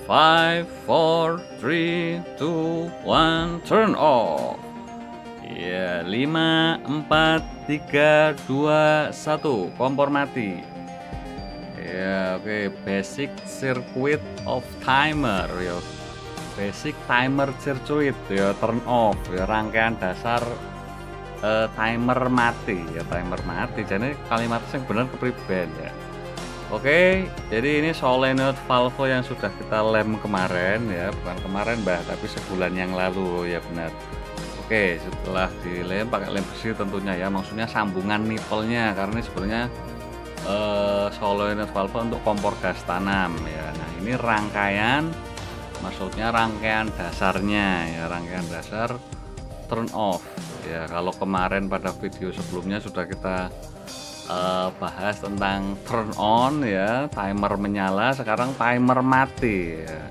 5, 4, 3, 2, 1, turn off. Ya, 5, 4, 3, 2, 1, kompor mati. Ya, oke, basic circuit of timer ya. Basic timer circuit ya, turn off ya, rangkaian dasar timer mati ya, timer mati. Jadi kalimat yang benar kepriben ya. Oke, jadi ini solenoid valve yang sudah kita lem kemarin ya, bukan kemarin Mbah, tapi sebulan yang lalu ya, benar. Oke, setelah dilem pakai lem bersih tentunya ya, maksudnya sambungan nipelnya, karena ini sebenarnya solenoid valve untuk kompor gas tanam ya. Nah, ini rangkaian, maksudnya rangkaian dasarnya ya, rangkaian dasar turn off ya. Kalau kemarin pada video sebelumnya sudah kita bahas tentang turn on ya, timer menyala, sekarang timer mati ya.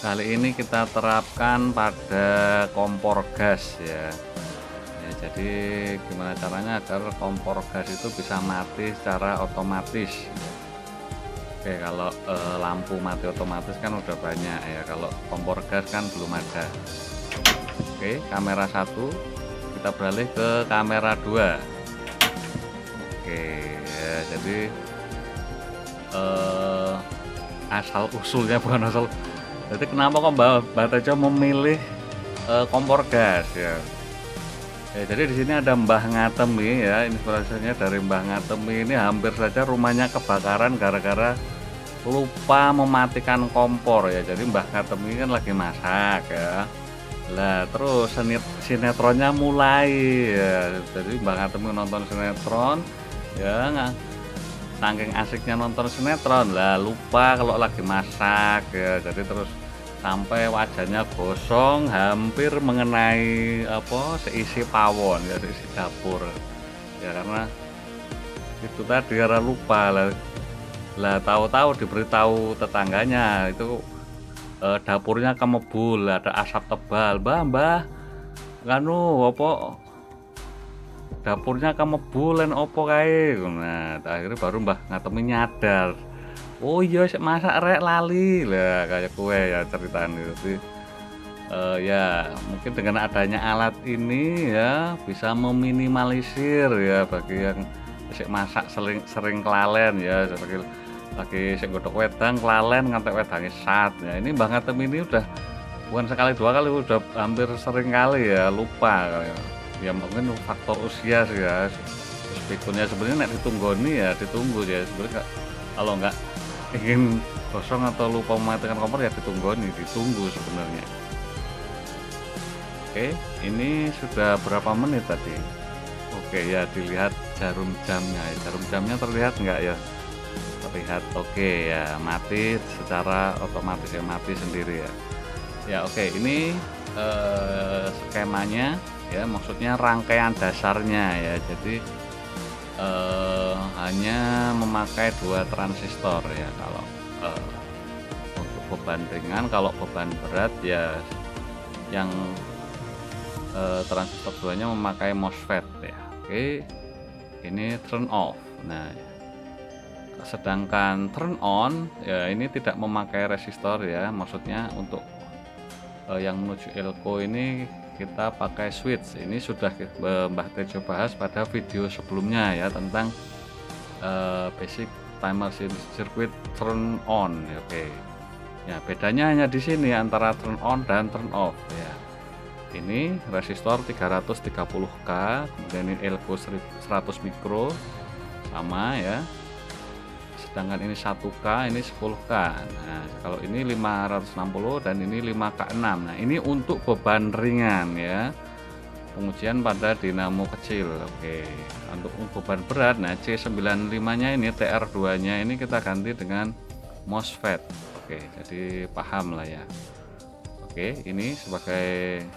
Kali ini kita terapkan pada kompor gas ya. Ya, jadi gimana caranya agar kompor gas itu bisa mati secara otomatis. Oke, kalau lampu mati otomatis kan udah banyak ya, kalau kompor gas kan belum ada. Oke, kamera 1, kita beralih ke kamera 2. Oke ya, jadi asal usulnya bukan asal. Jadi kenapa kok Mbak Tejo memilih kompor gas ya? Ya, jadi di sini ada Mbah Ngatemi ya, inspirasinya dari Mbah Ngatemi ini hampir saja rumahnya kebakaran gara-gara lupa mematikan kompor ya. Jadi Mbah Ngatemi kan lagi masak ya. Lah terus sinetronnya mulai ya. Jadi Mbah Ngatemi nonton sinetron ya, nggak saking asiknya nonton sinetron lah lupa kalau lagi masak ya. Jadi terus sampai wajahnya gosong hampir mengenai apa seisi pawon ya, seisi dapur ya, karena itu tadi karena lupa lah tahu-tahu diberitahu tetangganya itu dapurnya kemebul, ada asap tebal. Mbah kanu apa dapurnya kemebulan opo kae. Nah, akhirnya baru Mbah Ngatemi nyadar. Oh iya, sik masak rek lali. Lah kayak kue ya ceritanya. Jadi ya mungkin dengan adanya alat ini ya bisa meminimalisir ya bagi yang sik masak sering kelalen ya, lagi sik godhog wedang kelalen ngantek wedange sat. Ya ini Mbah Ngatemi ini udah bukan sekali dua kali, udah hampir sering kali ya lupa ya, mungkin faktor usia sih ya. Spikunnya sebenarnya nek ditunggoni ya ditunggu ya, sebenarnya kalau nggak ingin kosong atau lupa mematikan kompor ya ditunggu sebenarnya. Oke, ini sudah berapa menit tadi? Oke ya, dilihat jarum jamnya, jarum jamnya terlihat nggak ya? Terlihat. Oke ya, mati secara otomatis ya, mati sendiri ya. Ya oke, ini skemanya ya, maksudnya rangkaian dasarnya ya. Jadi hanya memakai 2 transistor ya kalau untuk beban ringan. Kalau beban berat ya yang transistor 2-nya memakai MOSFET ya. Oke, ini turn off. Nah, sedangkan turn on ya ini tidak memakai resistor ya, maksudnya untuk yang menuju elko ini kita pakai switch. Ini sudah Mbah Tejo bahas pada video sebelumnya ya, tentang basic timer circuit turn on. Oke. Ya, bedanya hanya di sini antara turn on dan turn off ya. Ini resistor 330K, kemudian ini elko 100 mikro sama ya. Sedangkan ini 1K, ini 10K. Nah, kalau ini 560 dan ini 5K6. Nah, ini untuk beban ringan ya. Pengujian pada dinamo kecil. Oke. Untuk beban berat, nah C95-nya ini TR2-nya ini kita ganti dengan MOSFET. Oke, jadi paham lah ya. Oke, ini sebagai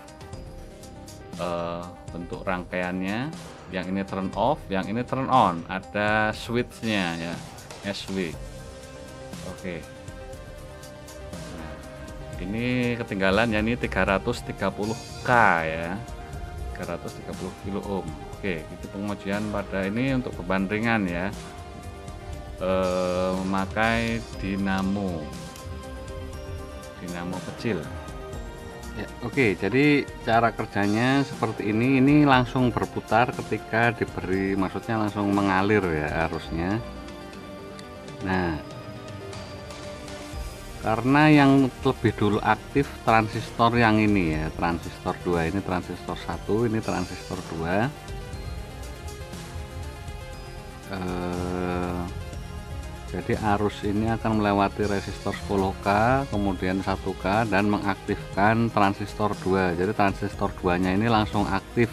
bentuk rangkaiannya. Yang ini turn off, yang ini turn on. Ada switch-nya ya. SW. Oke. Nah, ini ketinggalan ya, ini 330K ya. 330 kilo ohm. Oke, itu pengujian pada ini untuk beban ringan ya. Memakai dinamo. dinamo kecil. Ya, oke, jadi cara kerjanya seperti ini langsung berputar ketika diberi, maksudnya langsung mengalir ya arusnya. Nah, karena yang lebih dulu aktif transistor yang ini ya, transistor 2, ini transistor 1, ini transistor 2. Jadi arus ini akan melewati resistor 10K, kemudian 1K, dan mengaktifkan transistor 2. Jadi transistor 2 nya ini langsung aktif,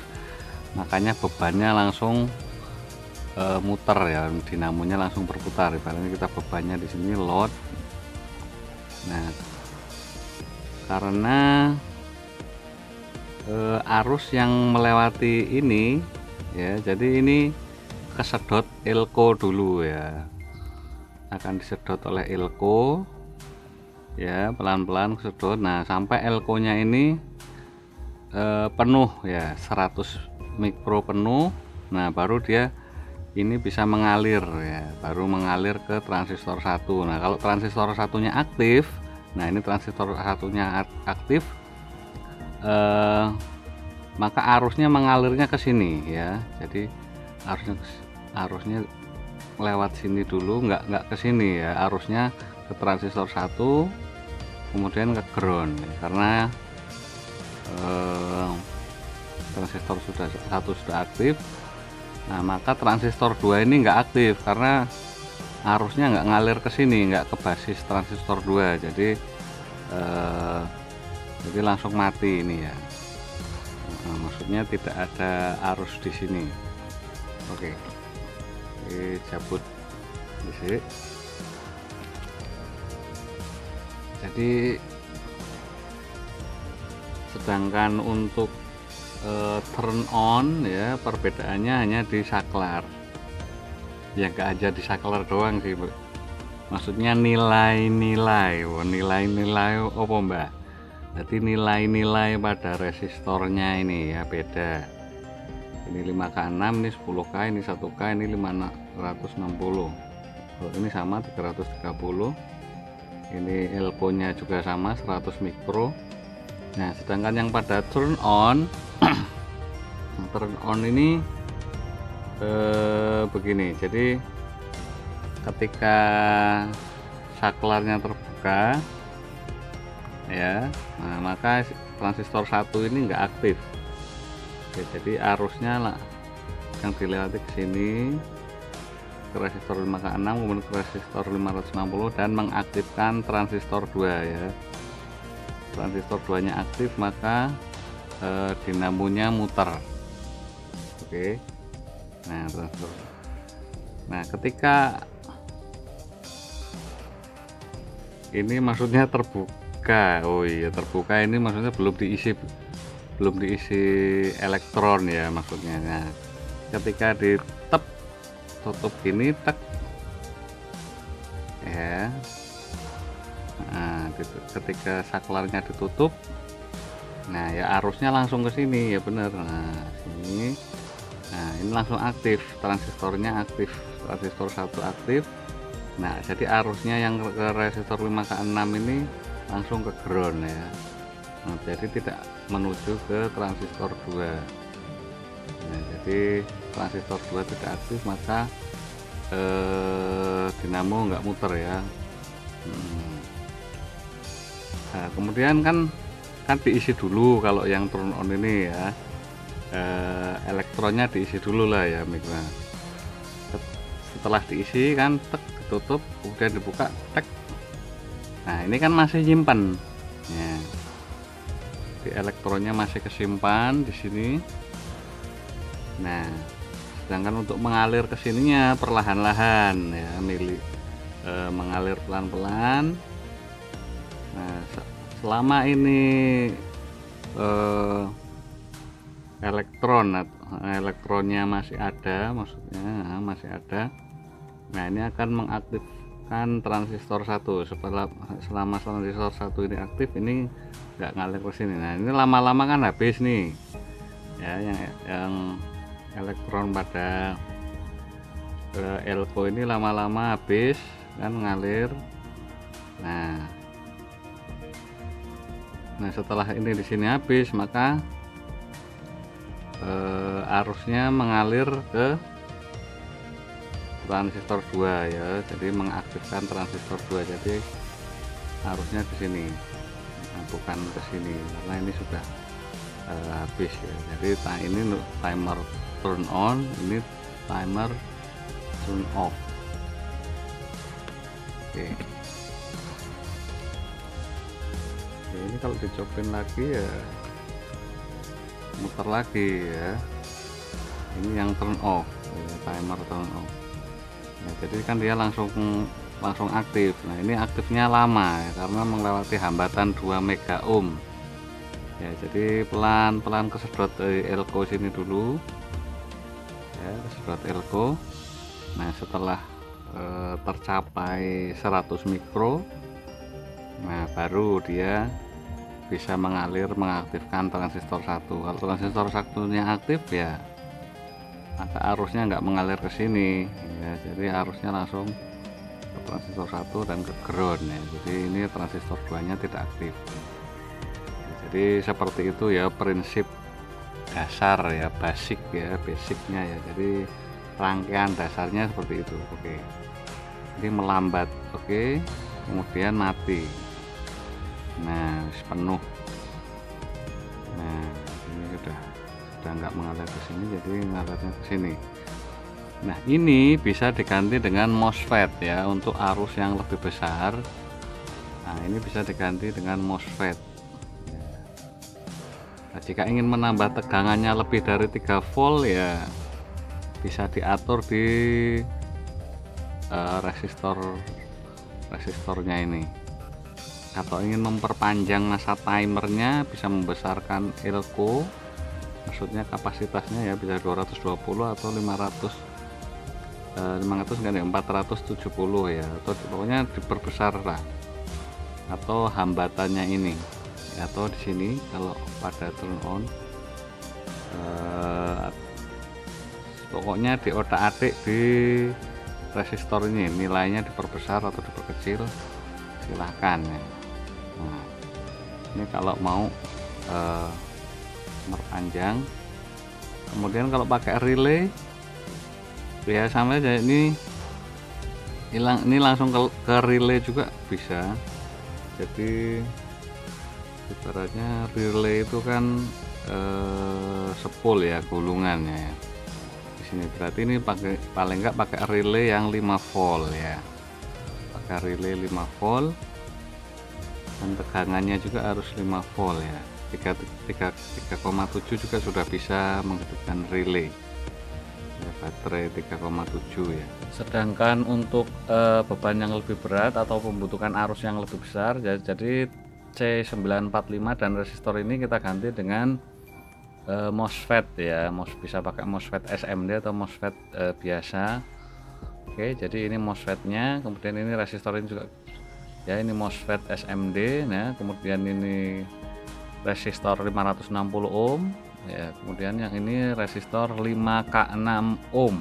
makanya bebannya langsung muter ya, dinamonya langsung berputar. Ibaratnya kita bebannya di sini load. Nah, karena arus yang melewati ini ya, jadi ini kesedot elko dulu ya, akan disedot oleh elko ya, pelan-pelan kesedot. Nah, sampai elko nya ini penuh ya, 100 mikro penuh. Nah, baru dia ini bisa mengalir ya, baru mengalir ke transistor 1. Nah, kalau transistor satunya aktif, nah ini transistor satunya aktif, maka arusnya mengalirnya ke sini ya. Jadi arusnya lewat sini dulu, nggak ke sini ya, arusnya ke transistor 1 kemudian ke ground ya, karena transistor satu sudah aktif. Nah, maka transistor 2 ini nggak aktif karena arusnya nggak ngalir ke sini, nggak ke basis transistor 2. Jadi langsung mati ini ya. Nah, maksudnya tidak ada arus di sini. Oke, cabut di sini. Jadi sedangkan untuk turn on ya, perbedaannya hanya di saklar ya, nggak aja di saklar doang sih Bu. Maksudnya nilai-nilai apa Mbak, jadi nilai-nilai pada resistornya ini ya beda. Ini 5K6, ini 10K, ini 1K, ini 560. Kalau ini sama 330. Ini elko nya juga sama 100 mikro. Nah, sedangkan yang pada turn on turn on ini begini. Jadi ketika saklarnya terbuka ya, nah maka transistor 1 ini enggak aktif. Oke, jadi arusnya lah yang dilewati ke sini, ke resistor 5K6, kemudian ke resistor 560 dan mengaktifkan transistor 2 ya. Transistor 2 nya aktif, maka dinamonya muter. Oke. Nah, ketika ini maksudnya terbuka, oh iya terbuka, ini maksudnya belum diisi elektron ya maksudnya. Nah, ketika tutup gini, tek ya. Nah, ketika saklarnya ditutup, nah ya arusnya langsung ke sini ya, bener. Nah, sini. Nah, ini langsung aktif, transistornya aktif, transistor 1 aktif. Nah, jadi arusnya yang ke resistor 5K6 ini langsung ke ground ya. Nah, jadi tidak menuju ke transistor 2. Nah, jadi transistor 2 tidak aktif, maka dinamo nggak muter ya. Nah, kemudian kan diisi dulu kalau yang turn on ini ya, elektronnya diisi dulu lah ya Mikra. Setelah diisi kan tek, ditutup, kemudian dibuka tek. Nah, ini kan masih nyimpan ya, di elektronnya masih kesimpan di sini. Nah, sedangkan untuk mengalir ke sininya perlahan-lahan ya, mengalir pelan-pelan. Nah, selama ini elektronnya masih ada, maksudnya masih ada. Nah, ini akan mengaktifkan transistor 1. Selama transistor 1 ini aktif, ini nggak ngalir ke sini. Nah, ini lama-lama kan habis nih ya, yang elektron pada elko ini lama-lama habis kan, ngalir. Nah, Nah, setelah ini di sini habis, maka arusnya mengalir ke transistor 2 ya. Jadi mengaktifkan transistor 2. Jadi arusnya ke sini, nah, bukan ke sini karena ini sudah habis ya. Jadi ini timer turn on, ini timer turn off. Oke. Oke, ini kalau dicopin lagi ya muter lagi ya. Ini yang turn off ya, timer turn off. Nah, jadi kan dia langsung aktif. Nah, ini aktifnya lama ya, karena melewati hambatan 2 mega ohm ya. Jadi pelan-pelan kesedot elko sini dulu ya, kesedot elko. Nah, setelah tercapai 100 mikro, nah baru dia bisa mengalir mengaktifkan transistor 1. Kalau transistor satunya aktif ya maka arusnya nggak mengalir ke sini ya. Jadi arusnya langsung ke transistor 1 dan ke ground ya. Jadi ini transistor 2 nya tidak aktif. Jadi seperti itu ya prinsip dasar ya, basicnya ya. Jadi rangkaian dasarnya seperti itu. Oke, ini melambat, oke, kemudian mati. Nah, penuh. Nah, ini sudah nggak mengalir ke sini, jadi mengalirnya ke sini. Nah, ini bisa diganti dengan MOSFET ya, untuk arus yang lebih besar. Nah, ini bisa diganti dengan MOSFET. Nah, jika ingin menambah tegangannya lebih dari 3 volt ya bisa diatur di resistornya ini. Atau ingin memperpanjang masa timernya bisa membesarkan elko, maksudnya kapasitasnya ya, bisa 220 atau 500 enggak nih, 470 ya, atau pokoknya diperbesar lah. Atau hambatannya ini atau di sini kalau pada turn on pokoknya di otak-atik di resistor ini nilainya diperbesar atau diperkecil silahkan ya. Nah, ini kalau mau memperpanjang. Kemudian kalau pakai relay ya sama aja, ini langsung ke relay juga bisa. Jadi ibaratnya relay itu kan sepul ya gulungannya ya. Di sini berarti ini paling enggak pakai relay yang 5 volt ya. Pakai relay 5 volt dan tegangannya juga harus 5 volt ya. 3,7 juga sudah bisa menghidupkan relay ya, baterai 3,7 ya. Sedangkan untuk beban yang lebih berat atau membutuhkan arus yang lebih besar, jadi C945 dan resistor ini kita ganti dengan MOSFET ya. Bisa pakai MOSFET SMD atau MOSFET biasa. Oke, jadi ini MOSFET-nya, kemudian ini resistor ini juga ya, ini MOSFET SMD. Nah, kemudian ini resistor 560 ohm ya, kemudian yang ini resistor 5K6 ohm